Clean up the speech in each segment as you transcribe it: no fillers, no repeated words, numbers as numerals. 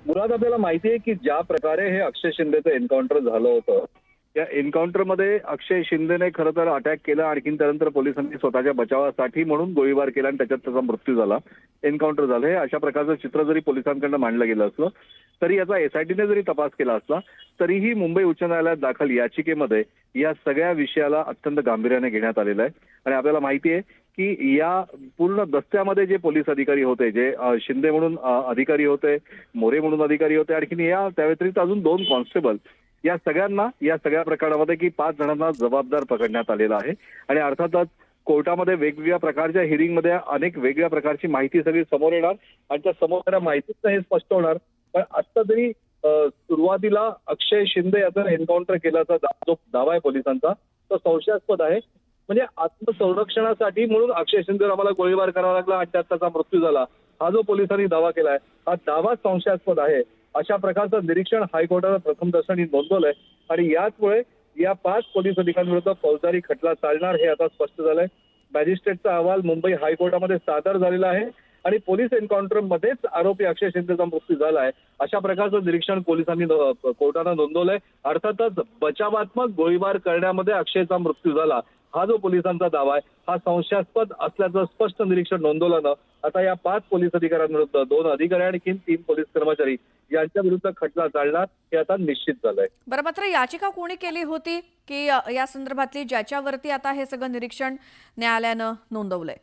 मुळात आपल्याला माहिती आहे की ज्या प्रकारे हे अक्षय शिंदेचं एन्काउंटर झालं होतं, त्या एन्काउंटरमध्ये अक्षय शिंदेने खरं तर अटॅक केला. आणखीन त्यानंतर पोलिसांनी स्वतःच्या बचावासाठी म्हणून गोळीबार केला आणि त्याच्यात त्याचा मृत्यू झाला. एन्काउंटर झालं. हे अशा प्रकारचं चित्र जरी पोलिसांकडून मांडलं गेलं असलं तरी याचा एसआयटीने जरी तपास केला असला तरीही मुंबई उच्च न्यायालयात दाखल याचिकेमध्ये या सगळ्या विषयाला अत्यंत गांभीर्याने घेण्यात आलेलं आहे. आणि आपल्याला माहिती आहे की या पूर्ण दस्त्यामध्ये जे पोलीस अधिकारी होते, जे शिंदे म्हणून अधिकारी होते, मोरे म्हणून अधिकारी होते, आणखीन त्या व्यतिरिक्त अजून 2 कॉन्स्टेबल, या सगळ्यांना या सगळ्या प्रकारामध्ये की 5 जणांना जबाबदार पकडण्यात आलेला आहे. आणि अर्थातच कोर्टामध्ये वेगवेगळ्या प्रकारच्या हिअरिंगमध्ये अनेक वेगवेगळ्या प्रकारची माहिती सगळी समोर येणार आणि त्या समोर येणाऱ्या माहितीतनं हे स्पष्ट होणार. पण आता तरी सुरुवातीला अक्षय शिंदे याचा एन्काउंटर केल्याचा जो दावा आहे पोलिसांचा तो संशयास्पद आहे. म्हणजे आत्मसंरक्षणासाठी म्हणून अक्षय शिंदेवर आम्हाला गोळीबार करावा लागला आणि त्यात त्याचा मृत्यू झाला, हा जो पोलिसांनी दावा केलाय हा दावा संशयास्पद आहे. अशा प्रकारचं निरीक्षण हायकोर्टानं प्रथम दर्शनी नोंदवलंय आणि याचमुळे या 5 पोलीस अधिकाऱ्यांविरुद्ध फौजदारी खटला चालणार हे आता स्पष्ट झालंय. मॅजिस्ट्रेटचा अहवाल मुंबई हायकोर्टामध्ये सादर झालेला आहे आणि पोलीस एन्काउंटरमध्येच आरोपी अक्षय शिंदेचा मृत्यू झाला आहे. अशा प्रकारचं निरीक्षण पोलिसांनी कोर्टानं नोंदवलंय. अर्थातच बचावात्मक गोळीबार करण्यामध्ये अक्षयचा मृत्यू झाला हा जो पोलिसांचा दावा आहे हा संशयास्पद असल्याचं स्पष्ट निरीक्षण नोंदवल्यानं आता या 5 पोलीस अधिकाऱ्यांविरुद्ध 2 अधिकारी आणखी 3 पोलीस कर्मचारी यांच्या विरुद्ध खटला चालणार हे आता निश्चित झालंय. बरं, मात्र याचिका कोणी केली होती की या संदर्भातली ज्याच्यावरती आता हे सगळं निरीक्षण न्यायालयानं नोंदवलंय?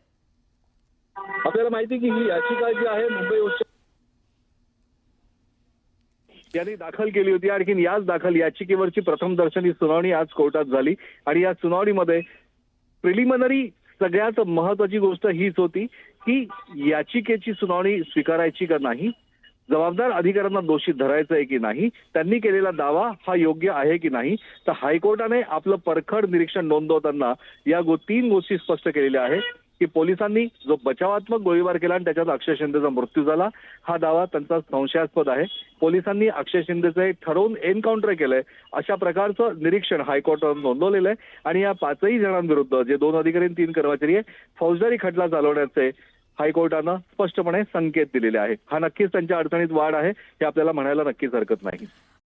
आपल्याला माहिती की ही याचिका जी आहे मुंबई उच्च यांनी दाखल केली होती. आणखी याच दाखल याचिकेवरची प्रथम दर्शनी सुनावणी आज कोर्टात झाली आणि या सुनावणीमध्ये प्रिलिमिनरी सगळ्यात महत्वाची गोष्ट हीच होती की याचिकेची सुनावणी स्वीकारायची का नाही, जबाबदार अधिकाऱ्यांना दोषी धरायचं आहे की नाही, त्यांनी केलेला दावा हा योग्य आहे की नाही. तर हायकोर्टाने आपलं परखड निरीक्षण नोंदवताना या 3 गोष्टी स्पष्ट केलेल्या आहेत की पोलिसांनी जो बचावात्मक गोळीबार केला आणि त्याच्यात अक्षय शिंदेचा मृत्यू झाला हा दावा त्यांचा संशयास्पद आहे. पोलिसांनी अक्षय शिंदेचे ठरवून एन्काउंटर केलंय अशा प्रकारचं निरीक्षण हायकोर्टानं नोंदवलेलं आहे. आणि या 5ही जणांविरुद्ध जे 2 अधिकारी आणि 3 कर्मचारी आहे फौजदारी खटला चालवण्याचे हायकोर्टानं स्पष्टपणे संकेत दिलेले आहे. हा नक्कीच त्यांच्या अडचणीत वाढ आहे हे आपल्याला म्हणायला नक्कीच हरकत नाही.